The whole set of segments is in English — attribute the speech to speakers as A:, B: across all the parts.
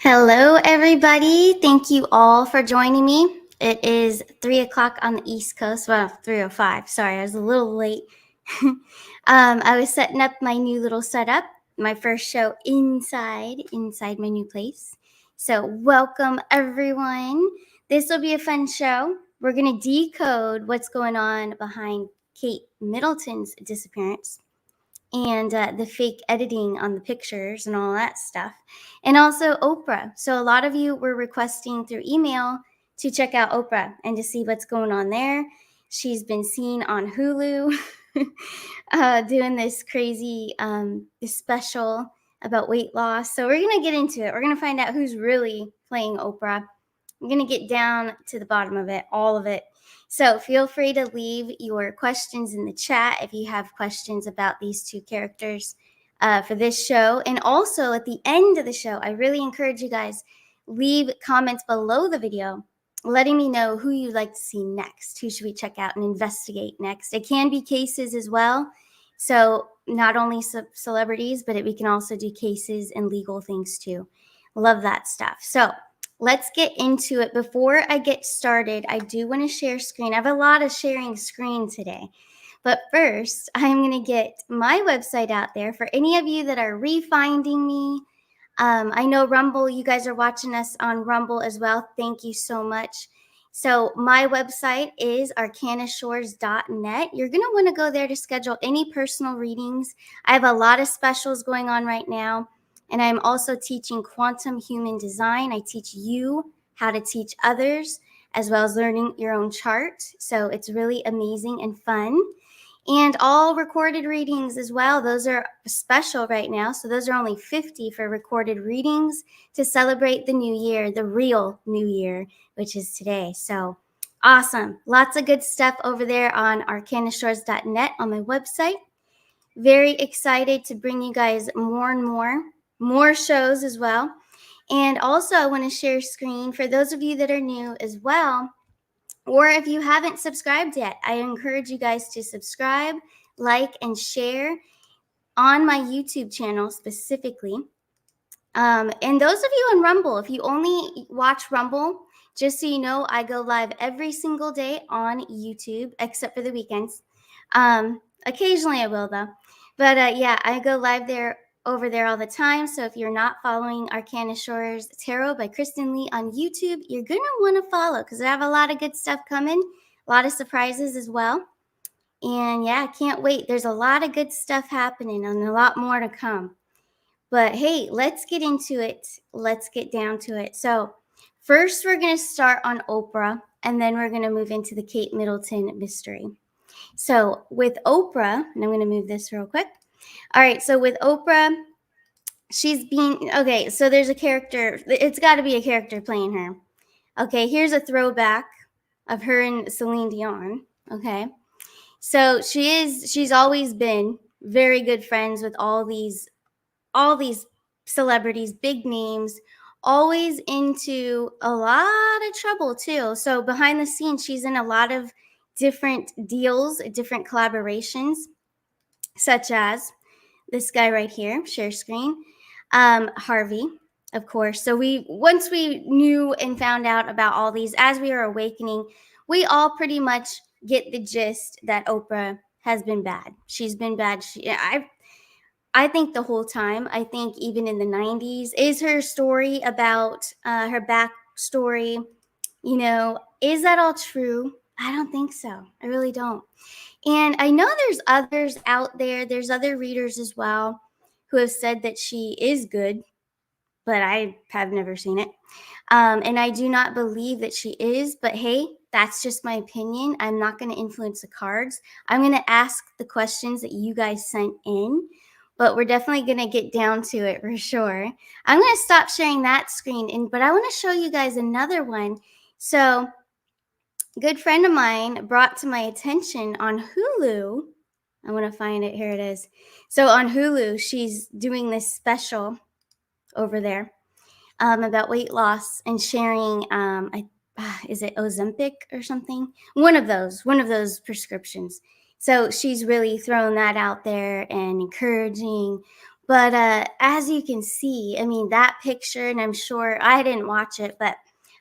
A: Hello, everybody. Thank you all for joining me. It is 3 o'clock on the East Coast. Well, 3:05. Sorry, I was a little late. I was setting up my new little setup, my first show inside my new place. So, welcome, everyone. This will be a fun show. We're going to decode what's going on behind Kate Middleton's disappearance and the fake editing on the pictures and all that stuff. And also Oprah. So a lot of you were requesting through email to check out Oprah and to see what's going on there. She's been seen on Hulu doing this crazy this special about weight loss. So we're going to get into it. We're going to find out who's really playing Oprah. I'm going to get down to the bottom of it, all of it. So feel free to leave your questions in the chat if you have questions about these two characters for this show. And also at the end of the show, I really encourage you guys, leave comments below the video letting me know who you'd like to see next. Who should we check out and investigate next? It can be cases as well. So not only celebrities, but we can also do cases and legal things too. Love that stuff. So let's get into it. Before I get started, I do want to share screen. I have a lot of sharing screen today. But first, I'm going to get my website out there for any of you that are refinding me. I know Rumble, you guys are watching us on Rumble as well. Thank you so much. So my website is arcanashores.net. You're going to want to go there to schedule any personal readings. I have a lot of specials going on right now. And I'm also teaching quantum human design. I teach you how to teach others, as well as learning your own chart. So it's really amazing and fun. And all recorded readings as well. Those are special right now. So those are only $50 for recorded readings to celebrate the new year, the real new year, which is today. So awesome. Lots of good stuff over there on arcanashores.net on my website. Very excited to bring you guys more and more shows as well. And also I want to share screen for those of you that are new as well. Or if you haven't subscribed yet, I encourage you guys to subscribe, like, and share on my YouTube channel specifically. And those of you on Rumble, if you only watch Rumble, just so you know, I go live every single day on YouTube, except for the weekends. Occasionally I will, though. But yeah, I go live over there all the time. So if you're not following Arcana Shores Tarot by Kristen on YouTube, you're going to want to follow because I have a lot of good stuff coming, a lot of surprises as well. And yeah, I can't wait. There's a lot of good stuff happening and a lot more to come. But hey, let's get into it. Let's get down to it. So first, we're going to start on Oprah, and then we're going to move into the Kate Middleton mystery. So with Oprah, and I'm going to move this real quick. All right, so with Oprah, okay, so there's a character. It's got to be a character playing her. Okay, here's a throwback of her and Celine Dion. Okay, so she's always been very good friends with all these celebrities, big names, always into a lot of trouble too. So behind the scenes, she's in a lot of different deals, different collaborations, such as this guy right here, share screen, Harvey, of course. So once we knew and found out about all these, as we are awakening, we all pretty much get the gist that Oprah has been bad. She's been bad. I think the whole time, I think even in the 90s, is her story about her backstory, is that all true? I don't think so. I really don't. And I know there's others out there. There's other readers as well who have said that she is good, but I have never seen it. And I do not believe that she is. But hey, that's just my opinion. I'm not going to influence the cards. I'm going to ask the questions that you guys sent in. But we're definitely going to get down to it for sure. I'm going to stop sharing that screen, but I want to show you guys another one. So a good friend of mine brought to my attention on Hulu. I want to find it. Here it is. So on Hulu, she's doing this special over there about weight loss and sharing, is it Ozempic or something? One of those prescriptions. So she's really throwing that out there and encouraging But as you can see, I mean, that picture, and I'm sure I didn't watch it, but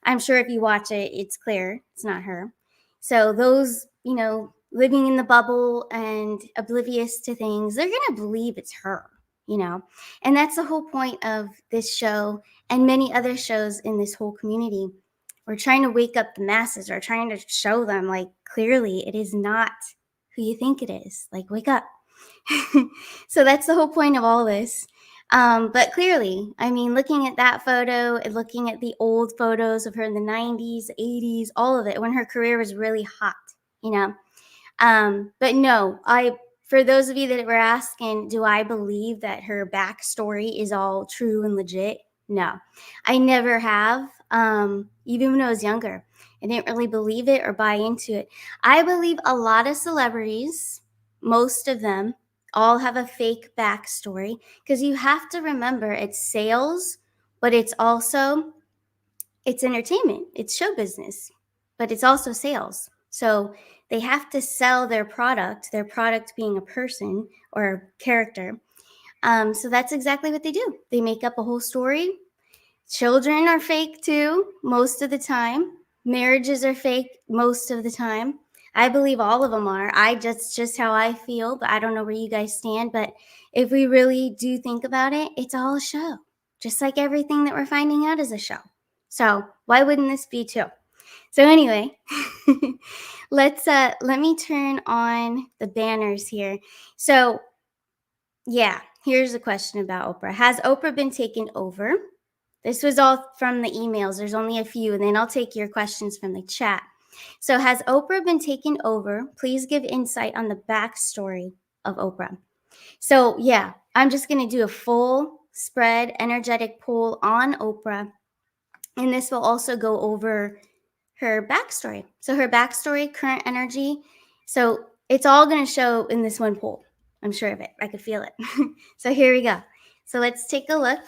A: I'm sure if you watch it, it's clear it's not her. So those, living in the bubble and oblivious to things, they're going to believe it's her, you know? And that's the whole point of this show and many other shows in this whole community. We're trying to wake up the masses. We're trying to show them, like, clearly it is not who you think it is. Like, wake up. So that's the whole point of all this. But clearly, I mean, looking at that photo and looking at the old photos of her in the 90s, 80s, all of it, when her career was really hot, you know. But no, for those of you that were asking, do I believe that her backstory is all true and legit? No, I never have. Even when I was younger, I didn't really believe it or buy into it. I believe a lot of celebrities, most of them, all have a fake backstory, because you have to remember it's sales, but it's entertainment, it's show business, but it's also sales. So they have to sell their product being a person or character. So that's exactly what they do. They make up a whole story. Children are fake too, most of the time. Marriages are fake most of the time. I believe all of them are. Just how I feel, but I don't know where you guys stand. But if we really do think about it, it's all a show. Just like everything that we're finding out is a show. So why wouldn't this be too? So anyway, let me turn on the banners here. So yeah, here's a question about Oprah. Has Oprah been taken over? This was all from the emails. There's only a few, and then I'll take your questions from the chat. So, has Oprah been taken over? Please give insight on the backstory of Oprah. So, yeah, I'm just going to do a full spread energetic poll on Oprah, and this will also go over her backstory. So, her backstory, current energy. So, it's all going to show in this one poll. I'm sure of it. I could feel it. So, here we go. So, let's take a look.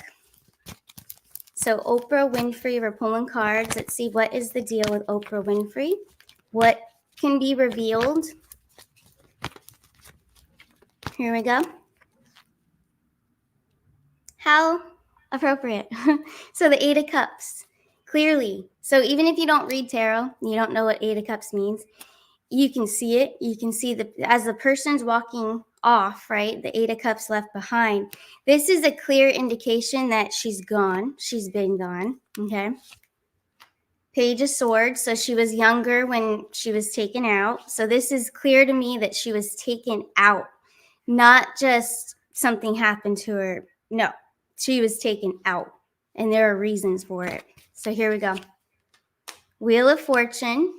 A: So Oprah Winfrey, we're pulling cards. Let's see, what is the deal with Oprah Winfrey? What can be revealed? Here we go. How appropriate. So the Eight of Cups, clearly. So even if you don't read tarot, you don't know what Eight of Cups means, you can see it. You can see as the person's walking off, right? The Eight of Cups left behind. This is a clear indication that she's gone. She's been gone, okay? Page of Swords. So she was younger when she was taken out. So this is clear to me that she was taken out, not just something happened to her. No, she was taken out, and there are reasons for it. So here we go. Wheel of Fortune.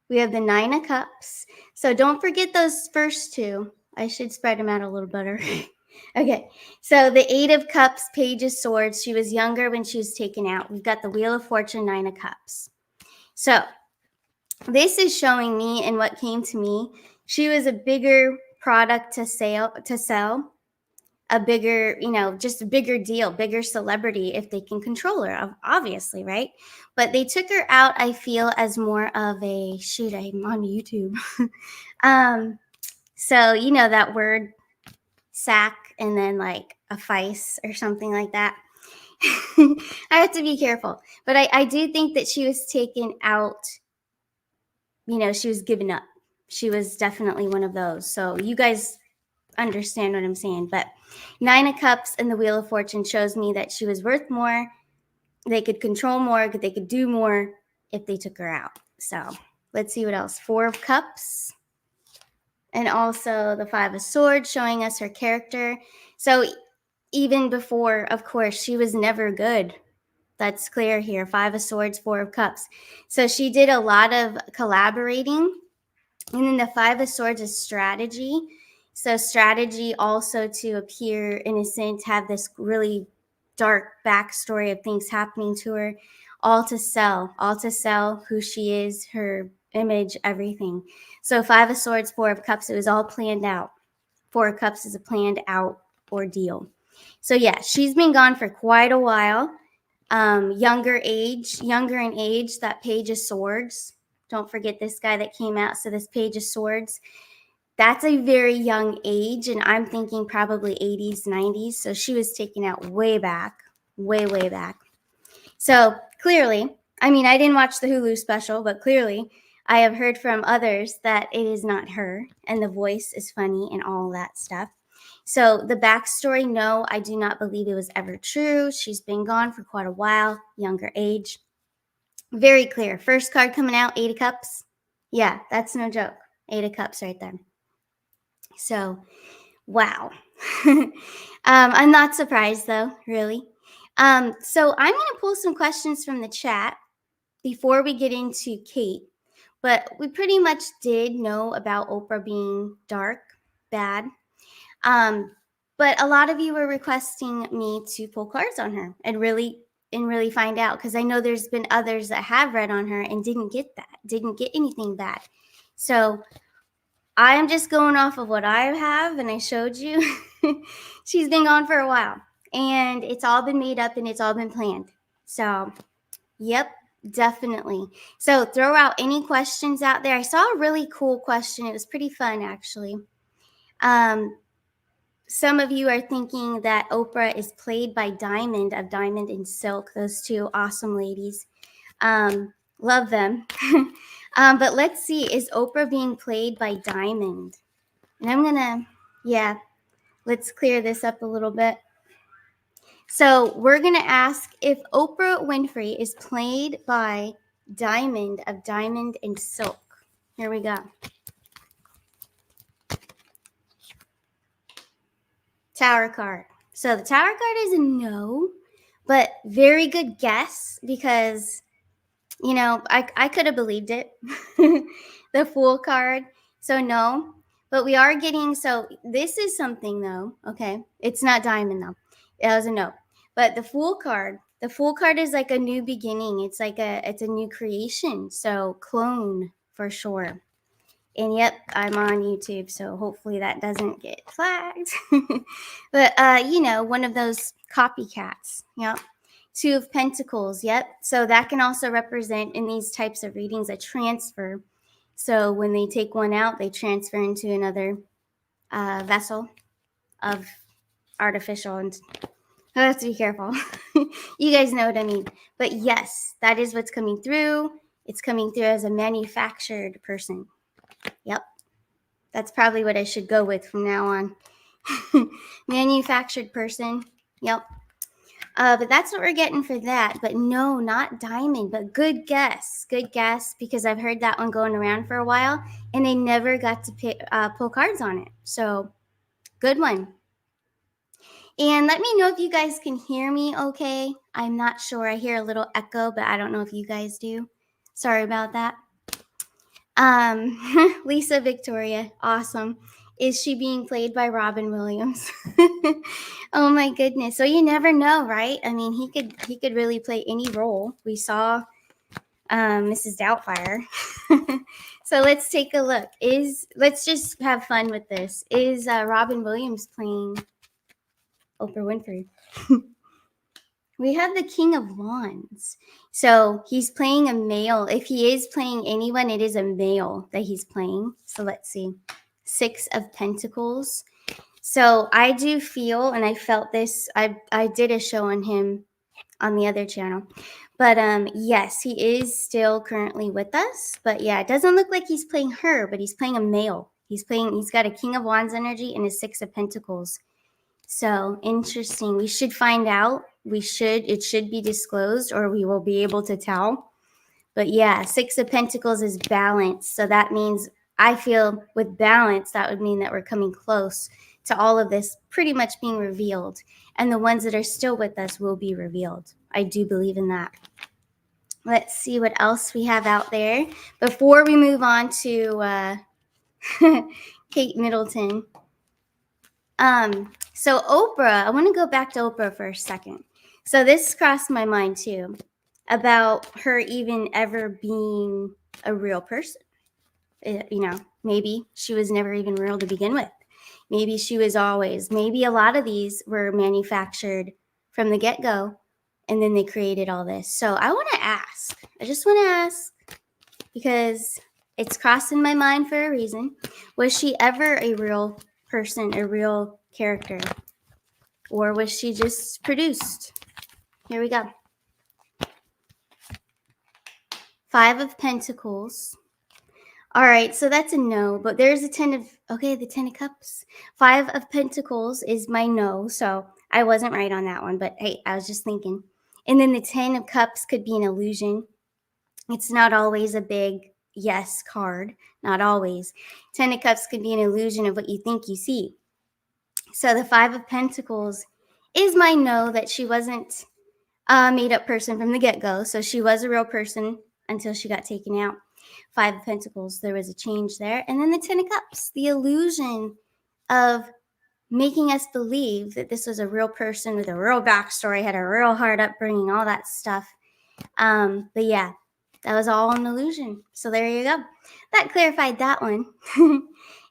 A: We have the Nine of Cups. So don't forget those first two. I should spread them out a little better. Okay, so the Eight of Cups, Page of Swords. She was younger when she was taken out. We've got the Wheel of Fortune, Nine of Cups. So this is showing me, and what came to me, she was a bigger product to sell, a bigger, just a bigger deal, bigger celebrity if they can control her, obviously, right? But they took her out, I feel, as more of a, shoot, I'm on YouTube. So, that word sack and then like a vice or something like that. I have to be careful. But I do think that she was taken out, she was given up. She was definitely one of those. So you guys understand what I'm saying. But Nine of Cups and the Wheel of Fortune shows me that she was worth more. They could control more. They could do more if they took her out. So let's see what else. Four of Cups. And also the Five of Swords, showing us her character. So even before, of course, she was never good. That's clear here. Five of Swords, Four of Cups. So she did a lot of collaborating. And then the Five of Swords is strategy. So strategy also to appear innocent, have this really dark backstory of things happening to her, all to sell who she is, her image, everything. So Five of Swords, Four of Cups, it was all planned out. Four of Cups is a planned out ordeal. So yeah, she's been gone for quite a while. Younger in age, that Page of Swords. Don't forget this guy that came out. So this Page of Swords. That's a very young age, and I'm thinking probably 80s, 90s. So she was taken out way back, way, way back. So clearly, I mean, I didn't watch the Hulu special, but clearly I have heard from others that it is not her, and the voice is funny and all that stuff. So the backstory, no, I do not believe it was ever true. She's been gone for quite a while, younger age. Very clear. First card coming out, 8 of Cups. Yeah, that's no joke. 8 of Cups right there. So, wow. I'm not surprised though, really. So I'm going to pull some questions from the chat before we get into Kate. But we pretty much did know about Oprah being dark, bad. But a lot of you were requesting me to pull cards on her and really find out, because I know there's been others that have read on her and didn't get anything bad. So I'm just going off of what I have, and I showed you. She's been gone for a while, and it's all been made up and it's all been planned. So, yep, definitely. So throw out any questions out there. I saw a really cool question. It was pretty fun, actually. Some of you are thinking that Oprah is played by Diamond of Diamond and Silk, those two awesome ladies. Love them. But let's see, is Oprah being played by Diamond? And I'm going to, let's clear this up a little bit. So we're going to ask if Oprah Winfrey is played by Diamond of Diamond and Silk. Here we go. Tower card. So the Tower card is a no, but very good guess, because, you know, I could have believed it. The Fool card. So no, but we are getting, so this is something though, okay? It's not Diamond though. It was a no. But the Fool card is like a new beginning. It's like it's a new creation. So clone for sure. And yep, I'm on YouTube, so hopefully that doesn't get flagged. But, you know, one of those copycats. Yep. 2 of Pentacles. Yep. So that can also represent, in these types of readings, a transfer. So when they take one out, they transfer into another vessel of artificial. And I have to be careful. You guys know what I mean. But yes, that is what's coming through. It's coming through as a manufactured person. Yep. That's probably what I should go with from now on. Manufactured person. Yep. But that's what we're getting for that. But no, not Diamond, but good guess. Good guess, because I've heard that one going around for a while, and they never got to pull cards on it. So good one. And let me know if you guys can hear me okay. I'm not sure. I hear a little echo, but I don't know if you guys do. Sorry about that. Lisa Victoria, awesome. Is she being played by Robin Williams? Oh my goodness. So you never know, right? I mean, he could really play any role. We saw Mrs. Doubtfire. So let's take a look. Let's just have fun with this. Is Robin Williams playing Oprah Winfrey? We have the King of Wands. So he's playing a male. If he is playing anyone, it is a male that he's playing. So let's see. 6 of Pentacles. So I do feel, and I felt this, I did a show on him on the other channel. But yes, he is still currently with us. But yeah, it doesn't look like he's playing her, but he's playing a male. He's got a King of Wands energy and a 6 of Pentacles. So interesting. We should find out. It should be disclosed, or we will be able to tell. But yeah, 6 of Pentacles is balance. So that means, I feel with balance, that would mean that we're coming close to all of this pretty much being revealed. And the ones that are still with us will be revealed. I do believe in that. Let's see what else we have out there before we move on to Kate Middleton. So Oprah, I want to go back to Oprah for a second. So this crossed my mind too, about her even ever being a real person. You know, maybe she was never even real to begin with. Maybe she was always. Maybe a lot of these were manufactured from the get-go, and then they created all this. So I want to ask. I just want to ask, because it's crossing my mind for a reason. Was she ever a real person, a real character? Or was she just produced? Here we go. 5 of Pentacles. All right, so that's a no, but there's the 10 of Cups. 5 of Pentacles is my no, so I wasn't right on that one, but hey, I was just thinking. And then the 10 of Cups could be an illusion. It's not always a big yes card, not always. 10 of Cups could be an illusion of what you think you see. So the 5 of Pentacles is my no, that she wasn't a made-up person from the get-go, so she was a real person until she got taken out. 5 of Pentacles, there was a change there. And then the 10 of Cups, the illusion of making us believe that this was a real person with a real backstory, had a real hard upbringing, all that stuff. But yeah, that was all an illusion. So there you go. That clarified that one.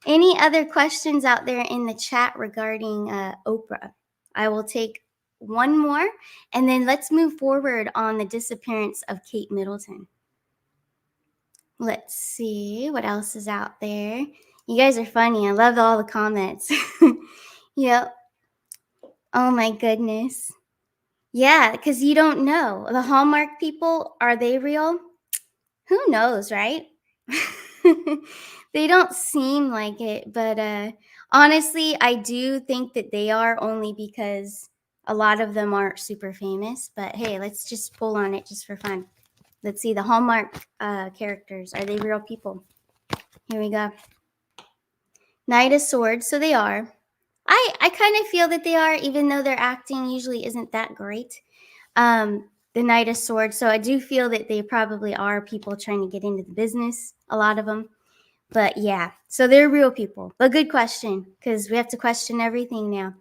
A: Any other questions out there in the chat regarding Oprah? I will take one more, and then let's move forward on the disappearance of Kate Middleton. Let's see what else is out there. You guys are funny. I love all the comments. Yep. Oh my goodness. Yeah, because you don't know. The Hallmark people, are they real? Who knows, right? They don't seem like it, but honestly, I do think that they are, only because a lot of them aren't super famous. But hey, let's just pull on it just for fun. Let's see the Hallmark characters. Are they real people? Here we go. Knight of Swords, so they are. I kind of feel that they are, even though their acting usually isn't that great. The Knight of Swords, so I do feel that they probably are people trying to get into the business, a lot of them. But yeah, so they're real people. But good question, because we have to question everything now.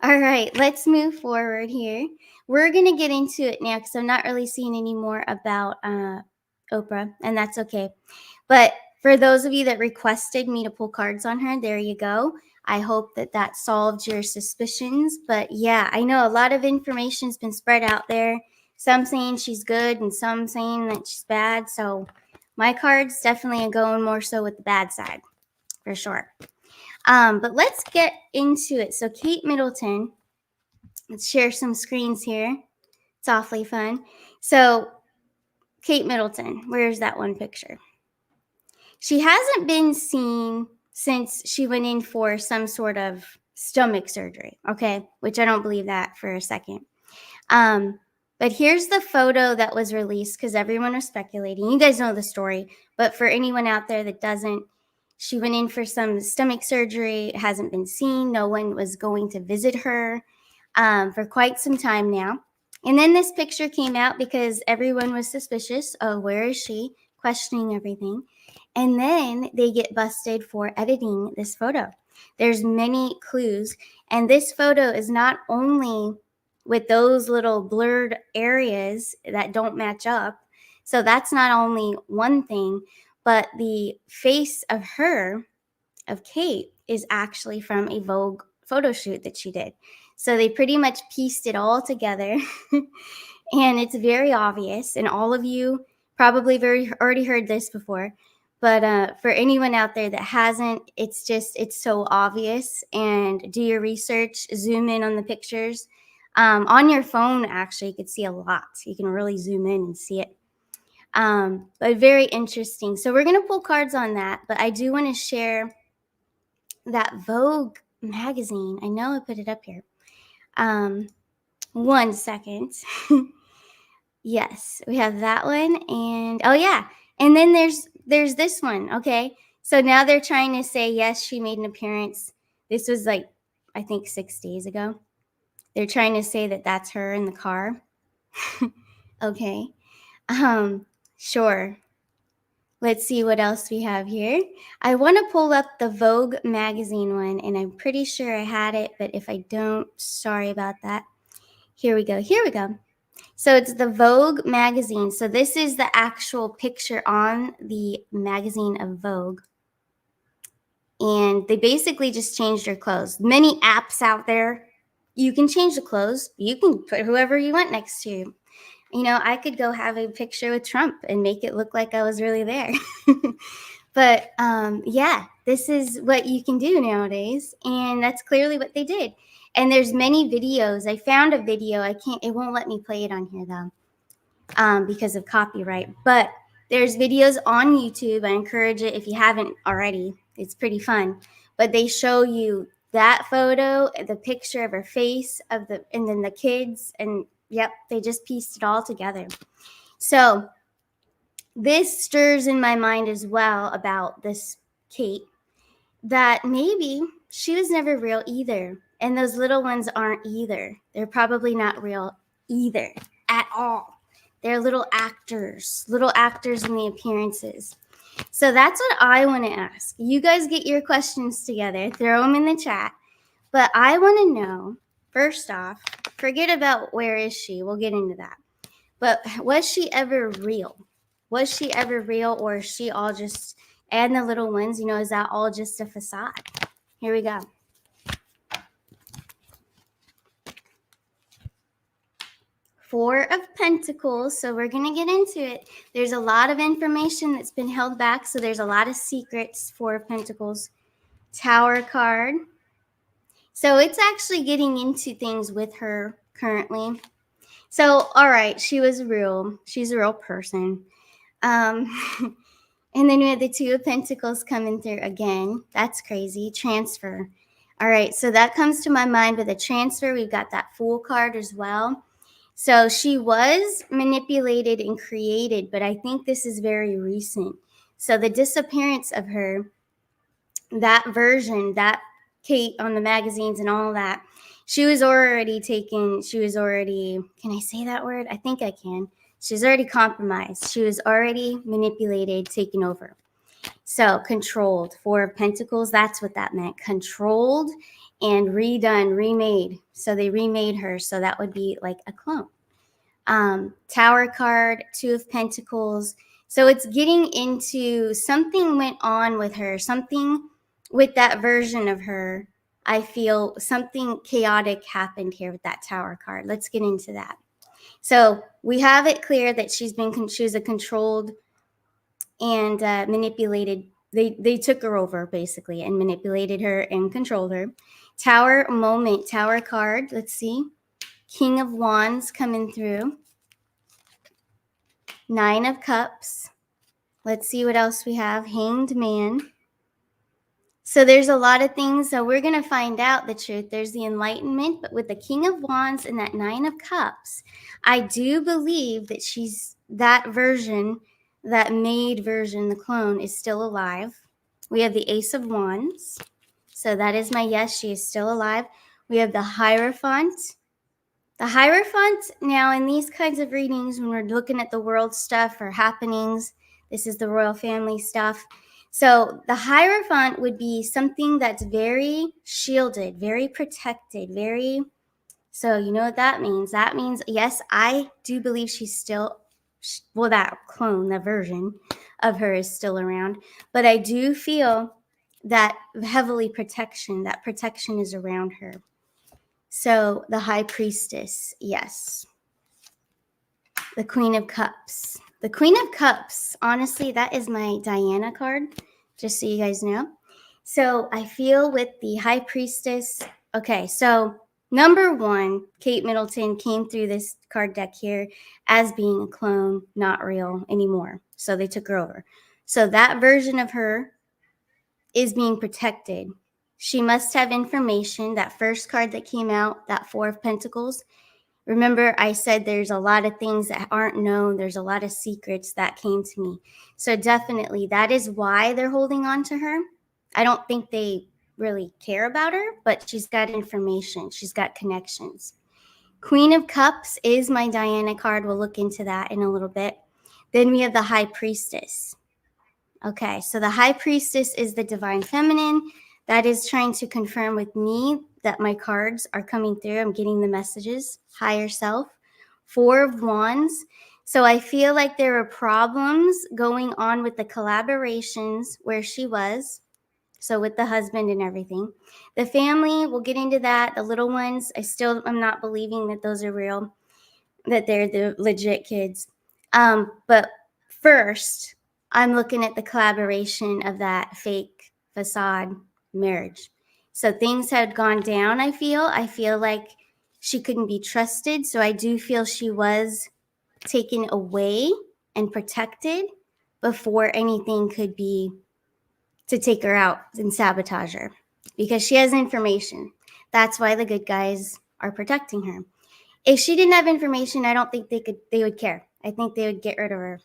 A: All right, let's move forward here. We're going to get into it now, because I'm not really seeing any more about Oprah, and that's okay. But for those of you that requested me to pull cards on her, there you go. I hope that that solved your suspicions. But yeah, I know a lot of information's been spread out there. Some saying she's good and some saying that she's bad. So my cards definitely are going more so with the bad side, for sure. But let's get into it. So Kate Middleton, let's share some screens here. It's awfully fun. So Kate Middleton, where's that one picture? She hasn't been seen since she went in for some sort of stomach surgery, okay? Which I don't believe that for a second. But here's the photo that was released, because everyone was speculating. You guys know the story, but for anyone out there that doesn't, she went in for some stomach surgery. It hasn't been seen. No one was going to visit her for quite some time now. And then this picture came out because everyone was suspicious of where is she, questioning everything. And then they get busted for editing this photo. There's many clues. And this photo is not only with those little blurred areas that don't match up. So that's not only one thing, but the face of her, of Kate, is actually from a Vogue photo shoot that she did. So they pretty much pieced it all together. And it's very obvious. And all of you probably already heard this before. But for anyone out there that hasn't, it's so obvious. And do your research, zoom in on the pictures. On your phone, actually, you could see a lot. You can really zoom in and see it. But very interesting. So we're going to pull cards on that. But I do want to share that Vogue magazine. I know I put it up here. 1 second. Yes, we have that one. And oh yeah. And then there's this one. Okay. So now they're trying to say, yes, she made an appearance. This was like, I think 6 days ago. They're trying to say that that's her in the car. Okay. Sure. Let's see what else we have here. I want to pull up the Vogue magazine one, and I'm pretty sure I had it, but if I don't, sorry about that. Here we go. Here we go. So it's the Vogue magazine. So this is the actual picture on the magazine of Vogue. And they basically just changed her clothes. Many apps out there, you can change the clothes. You can put whoever you want next to you. I could go have a picture with Trump and make it look like I was really there. But yeah, this is what you can do nowadays, and that's clearly what they did. And there's many videos. I found a video. It won't let me play it on here though, because of copyright. But there's videos on YouTube. I encourage it if you haven't already. It's pretty fun. But they show you that photo, the picture of her face, and then the kids, and yep, they just pieced it all together. So this stirs in my mind as well about this Kate, that maybe she was never real either. And those little ones aren't either. They're probably not real either at all. They're little actors in the appearances. So that's what I want to ask. You guys get your questions together, throw them in the chat. But I want to know, first off, forget about where is she. We'll get into that. But was she ever real? Was she ever real, or is she all just, and the little ones, is that all just a facade? Here we go. Four of Pentacles. So we're going to get into it. There's a lot of information that's been held back. So there's a lot of secrets. Four of Pentacles. Tower card. So it's actually getting into things with her currently. So, all right, she's a real person. And then we have the Two of Pentacles coming through again. That's crazy. Transfer. All right, so that comes to my mind with a transfer. We've got that Fool card as well. So she was manipulated and created, but I think this is very recent. So the disappearance of her, that version, that Kate on the magazines and all that, can I say that word? I think I can. She was already compromised. She was already manipulated, taken over. So controlled. Four of Pentacles, that's what that meant. Controlled and redone, remade. So they remade her. So that would be like a clone. Tower card, Two of Pentacles. So it's getting into something went on with her, something with that version of her. I feel something chaotic happened here with that Tower card. Let's get into that. So we have it clear that she was a controlled and manipulated. They took her over basically and manipulated her and controlled her. Tower moment, Tower card. Let's see. King of Wands coming through. Nine of Cups. Let's see what else we have. Hanged Man. So there's a lot of things. So we're going to find out the truth. There's the Enlightenment, but with the King of Wands and that Nine of Cups, I do believe that that version, that made version, the clone, is still alive. We have the Ace of Wands. So that is my yes, she is still alive. We have the Hierophant. The Hierophant, now in these kinds of readings, when we're looking at the world stuff or happenings, this is the royal family stuff. So the Hierophant would be something that's very shielded, very protected, so you know what that means. That means, yes, I do believe she's still, that clone, the version of her is still around. But I do feel that that protection is around her. So the High Priestess, yes. The Queen of Cups. The Queen of Cups, honestly, that is my Diana card, just so you guys know. So I feel with the High Priestess, okay, so number one, Kate Middleton came through this card deck here as being a clone, not real anymore. So they took her over. So that version of her is being protected. She must have information. That first card that came out, that Four of Pentacles, remember, I said there's a lot of things that aren't known. There's a lot of secrets that came to me. So definitely that is why they're holding on to her. I don't think they really care about her, but she's got information. She's got connections. Queen of Cups is my Diana card. We'll look into that in a little bit. Then we have the High Priestess. Okay, so the High Priestess is the Divine Feminine. That is trying to confirm with me that my cards are coming through. I'm getting the messages. Higher Self. Four of Wands. So I feel like there were problems going on with the collaborations where she was. So with the husband and everything. The family, we'll get into that. The little ones, I'm not believing that those are real. that they're the legit kids. But first, I'm looking at the collaboration of that fake facade marriage. So things had gone down, I feel like she couldn't be trusted. So I do feel she was taken away and protected before anything could be to take her out and sabotage her, because she has information. That's why the good guys are protecting her. If she didn't have information, I don't think they would care. I think they would get rid of her.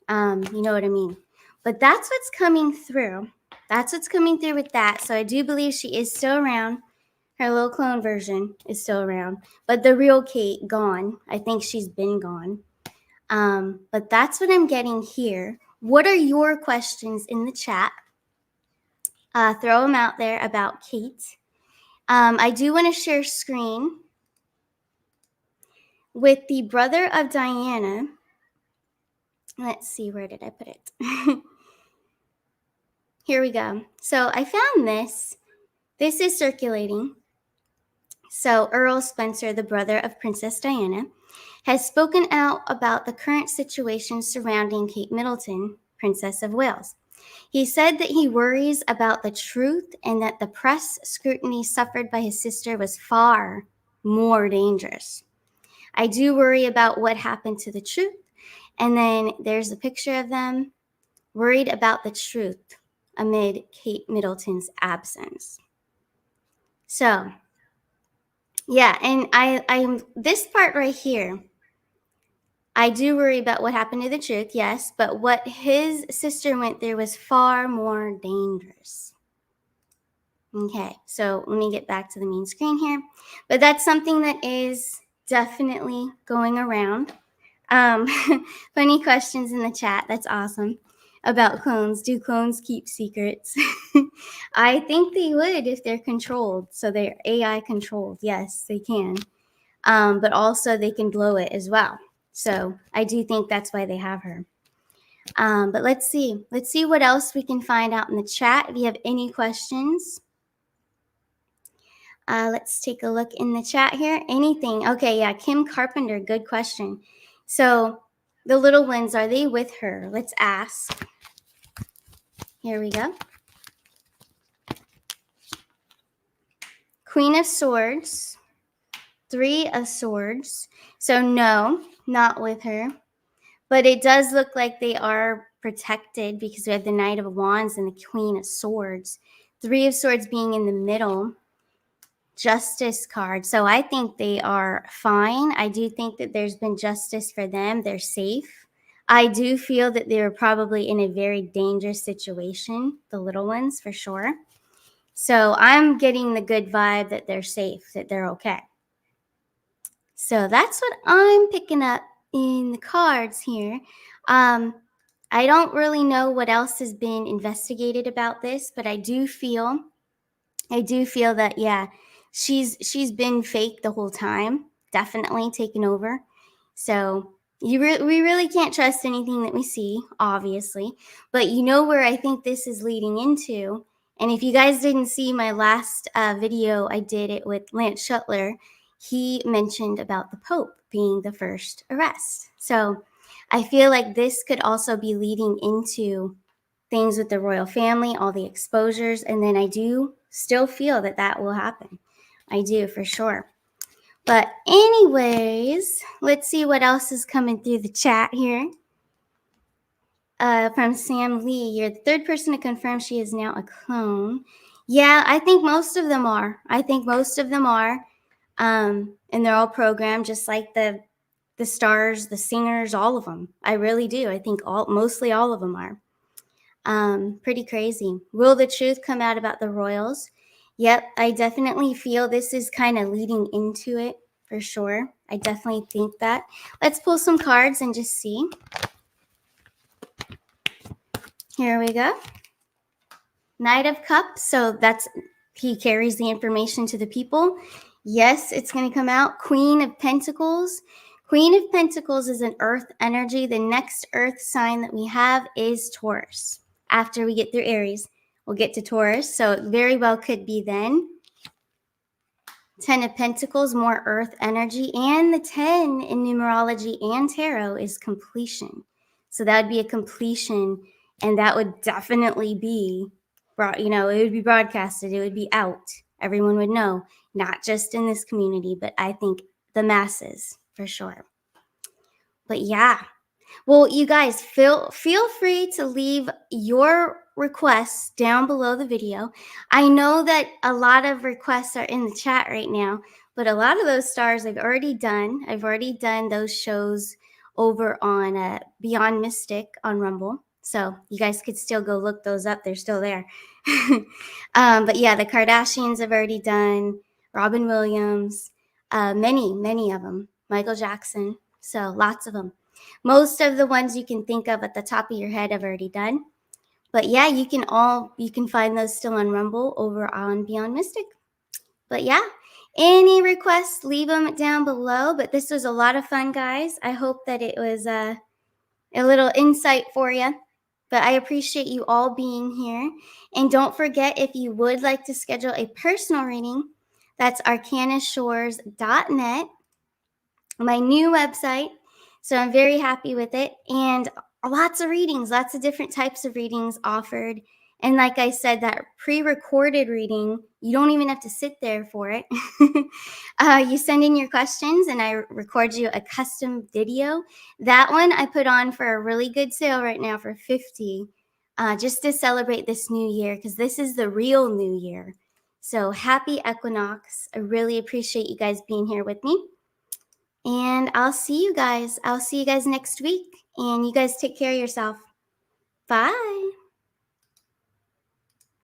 A: You know what I mean? But that's what's coming through. That's what's coming through with that. So I do believe she is still around. Her little clone version is still around. But the real Kate, gone. I think she's been gone. But that's what I'm getting here. What are your questions in the chat? Throw them out there about Kate. I do want to share screen with the brother of Diana. Let's see, where did I put it? Here we go. So I found this. This is circulating. So Earl Spencer, the brother of Princess Diana, has spoken out about the current situation surrounding Kate Middleton, Princess of Wales. He said that he worries about the truth and that the press scrutiny suffered by his sister was far more dangerous. I do worry about what happened to the truth. And then there's a picture of them worried about the truth amid Kate Middleton's absence. So, yeah, and I'm this part right here, I do worry about what happened to the truth, yes, but what his sister went through was far more dangerous. Okay, so let me get back to the main screen here. But that's something that is definitely going around. Funny questions in the chat. That's awesome. About clones. Do clones keep secrets? I think they would if they're controlled. So they're AI controlled. Yes, they can. But also they can blow it as well. So I do think that's why they have her. But let's see. Let's see what else we can find out in the chat. If you have any questions. Let's take a look in the chat here. Anything. Okay, yeah, Kim Carpenter, good question. So the little ones, are they with her? Let's ask. Here we go. Queen of Swords, Three of Swords. So no, not with her. But it does look like they are protected because we have the Knight of Wands and the Queen of Swords. Three of Swords being in the middle. Justice card. So I think they are fine. I do think that there's been justice for them. They're safe. I do feel that they were probably in a very dangerous situation, the little ones for sure. So I'm getting the good vibe that they're safe, that they're okay. So that's what I'm picking up in the cards here. I don't really know what else has been investigated about this, but I do feel that, yeah, she's been fake the whole time, definitely taken over. So we really can't trust anything that we see, obviously. But you know where I think this is leading into, and if you guys didn't see my last video, I did it with Lance Shuttler. He mentioned about the Pope being the first arrest. So I feel like this could also be leading into things with the royal family, all the exposures, and then I do still feel that that will happen. I do, for sure. But anyways, let's see what else is coming through the chat here. From Sam Lee, you're the third person to confirm she is now a clone. Yeah, I think most of them are. And they're all programmed just like the stars, the singers, all of them. I really do. I think mostly all of them are. Pretty crazy. Will the truth come out about the royals? Yep, I definitely feel this is kind of leading into it for sure. I definitely think that. Let's pull some cards and just see. Here we go. Knight of Cups. So he carries the information to the people. Yes, it's going to come out. Queen of Pentacles. Queen of Pentacles is an earth energy. The next earth sign that we have is Taurus. After we get through Aries, we'll get to Taurus. So it very well could be then. 10 of Pentacles, more earth energy, and the 10 in numerology and tarot is completion. So that would be a completion, and that would definitely be, it would be broadcasted, it would be out. Everyone would know, not just in this community, but I think the masses for sure. But yeah, well, you guys, feel free to leave your requests down below the video. I know that a lot of requests are in the chat right now, but a lot of those stars I've already done. I've already done those shows over on Beyond Mystic on Rumble. So you guys could still go look those up. They're still there. But yeah, the Kardashians I've already done. Robin Williams, many of them. Michael Jackson. So lots of them. Most of the ones you can think of at the top of your head I've already done. But yeah, you can find those still on Rumble over on Beyond Mystic. But yeah, any requests, leave them down below. But this was a lot of fun, guys. I hope that it was a little insight for you. But I appreciate you all being here. And don't forget, if you would like to schedule a personal reading, that's arcanashores.net, my new website. So I'm very happy with it. And lots of readings, lots of different types of readings offered. And like I said, that pre-recorded reading, you don't even have to sit there for it. You send in your questions and I record you a custom video. That one I put on for a really good sale right now for $50, just to celebrate this new year, because this is the real new year. So happy equinox. I really appreciate you guys being here with me. And I'll see you guys. I'll see you guys next week. And you guys take care of yourself. Bye.